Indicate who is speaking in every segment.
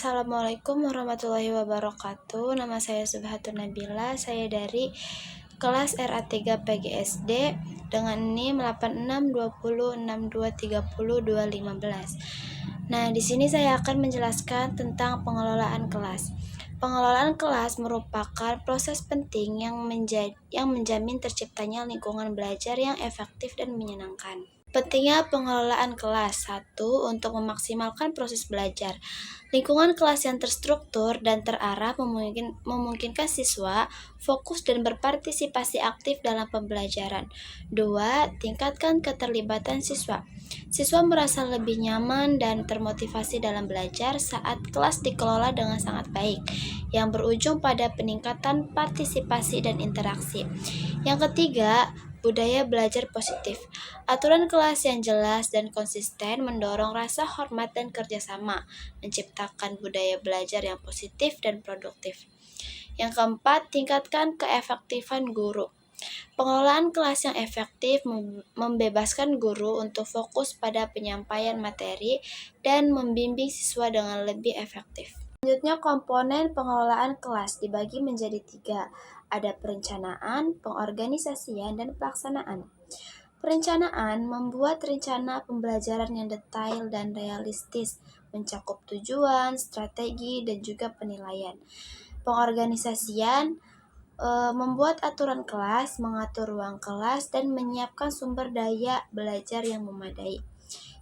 Speaker 1: Assalamualaikum warahmatullahi wabarakatuh. Nama saya Subhatun Nabila. Saya dari kelas RA3 PGSD dengan NIM 862062302515. Nah, di sini saya akan menjelaskan tentang pengelolaan kelas. Pengelolaan kelas merupakan proses penting yang menjamin terciptanya lingkungan belajar yang efektif dan menyenangkan. Pentingnya pengelolaan kelas. 1. Untuk memaksimalkan proses belajar. Lingkungan kelas yang terstruktur dan terarah memungkinkan siswa fokus dan berpartisipasi aktif dalam pembelajaran. 2. Tingkatkan keterlibatan siswa. Siswa merasa lebih nyaman dan termotivasi dalam belajar saat kelas dikelola dengan sangat baik, yang berujung pada peningkatan partisipasi dan interaksi. Yang ketiga, budaya belajar positif. Aturan kelas yang jelas dan konsisten mendorong rasa hormat dan kerjasama, menciptakan budaya belajar yang positif dan produktif. Yang keempat, tingkatkan keefektifan guru. Pengelolaan kelas yang efektif membebaskan guru untuk fokus pada penyampaian materi dan membimbing siswa dengan lebih efektif. Selanjutnya, komponen pengelolaan kelas dibagi menjadi 3. Ada perencanaan, pengorganisasian, dan pelaksanaan. Perencanaan membuat rencana pembelajaran yang detail dan realistis, mencakup tujuan, strategi, dan juga penilaian. Pengorganisasian membuat aturan kelas, mengatur ruang kelas, dan menyiapkan sumber daya belajar yang memadai.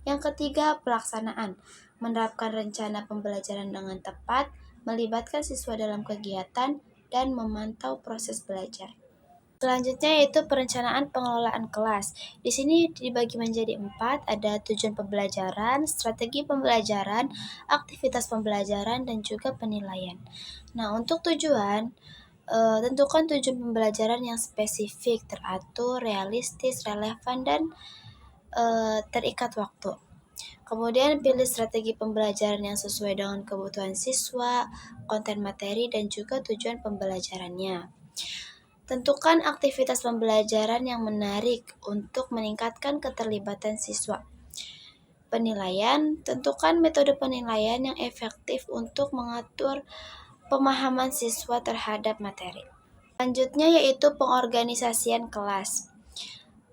Speaker 1: Yang ketiga, pelaksanaan, menerapkan rencana pembelajaran dengan tepat, melibatkan siswa dalam kegiatan, dan memantau proses belajar. Selanjutnya yaitu perencanaan pengelolaan kelas. Di sini dibagi menjadi 4, ada tujuan pembelajaran, strategi pembelajaran, aktivitas pembelajaran, dan juga penilaian. Nah, untuk tujuan, tentukan tujuan pembelajaran yang spesifik, teratur, realistis, relevan, dan terikat waktu. Kemudian pilih strategi pembelajaran yang sesuai dengan kebutuhan siswa, konten materi, dan juga tujuan pembelajarannya. Tentukan aktivitas pembelajaran yang menarik untuk meningkatkan keterlibatan siswa. Penilaian, tentukan metode penilaian yang efektif untuk mengatur pemahaman siswa terhadap materi. Selanjutnya yaitu pengorganisasian kelas.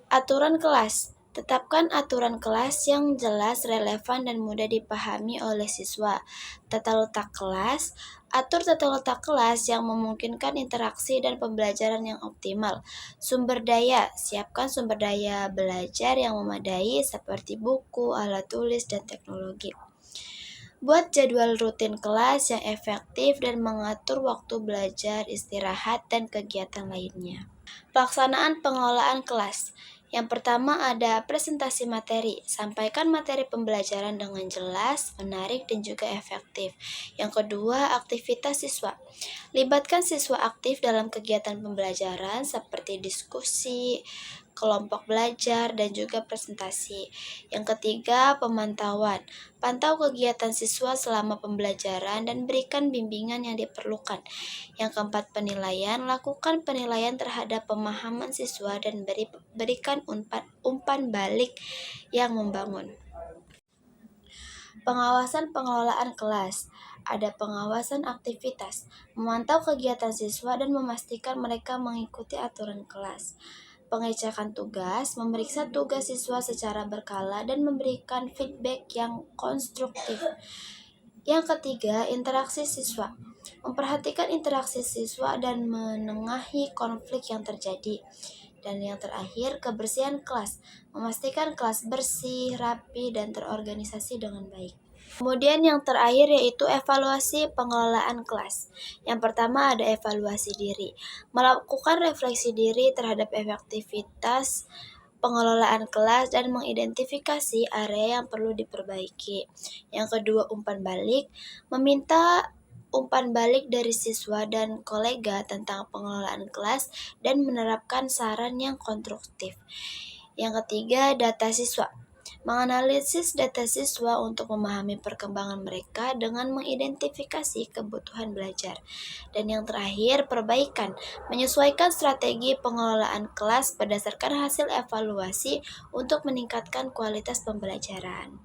Speaker 1: Aturan kelas. Tetapkan aturan kelas yang jelas, relevan, dan mudah dipahami oleh siswa. Tata letak kelas. Atur tata letak kelas yang memungkinkan interaksi dan pembelajaran yang optimal. Sumber daya. Siapkan sumber daya belajar yang memadai seperti buku, alat tulis, dan teknologi. Buat jadwal rutin kelas yang efektif dan mengatur waktu belajar, istirahat, dan kegiatan lainnya. Pelaksanaan pengelolaan kelas. Yang pertama ada presentasi materi. Sampaikan materi pembelajaran dengan jelas, menarik, dan juga efektif. Yang kedua, aktivitas siswa. Libatkan siswa aktif dalam kegiatan pembelajaran seperti diskusi, kelompok belajar, dan juga presentasi. Yang ketiga, pemantauan. Pantau kegiatan siswa selama pembelajaran dan berikan bimbingan yang diperlukan. Yang keempat, penilaian. Lakukan penilaian terhadap pemahaman siswa dan berikan umpan balik yang membangun. Pengawasan pengelolaan kelas. Ada pengawasan aktivitas, memantau kegiatan siswa dan memastikan mereka mengikuti aturan kelas. Pengecekan tugas, memeriksa tugas siswa secara berkala dan memberikan feedback yang konstruktif. Yang ketiga, interaksi siswa. Memperhatikan interaksi siswa dan menengahi konflik yang terjadi. Dan yang terakhir, kebersihan kelas. Memastikan kelas bersih, rapi, dan terorganisasi dengan baik. Kemudian yang terakhir yaitu evaluasi pengelolaan kelas. Yang pertama ada evaluasi diri. Melakukan refleksi diri terhadap efektivitas pengelolaan kelas dan mengidentifikasi area yang perlu diperbaiki. Yang kedua, umpan balik. Meminta umpan balik dari siswa dan kolega tentang pengelolaan kelas dan menerapkan saran yang konstruktif. Yang ketiga, data siswa. Menganalisis data siswa untuk memahami perkembangan mereka dengan mengidentifikasi kebutuhan belajar. Dan yang terakhir, perbaikan. Menyesuaikan strategi pengelolaan kelas berdasarkan hasil evaluasi untuk meningkatkan kualitas pembelajaran.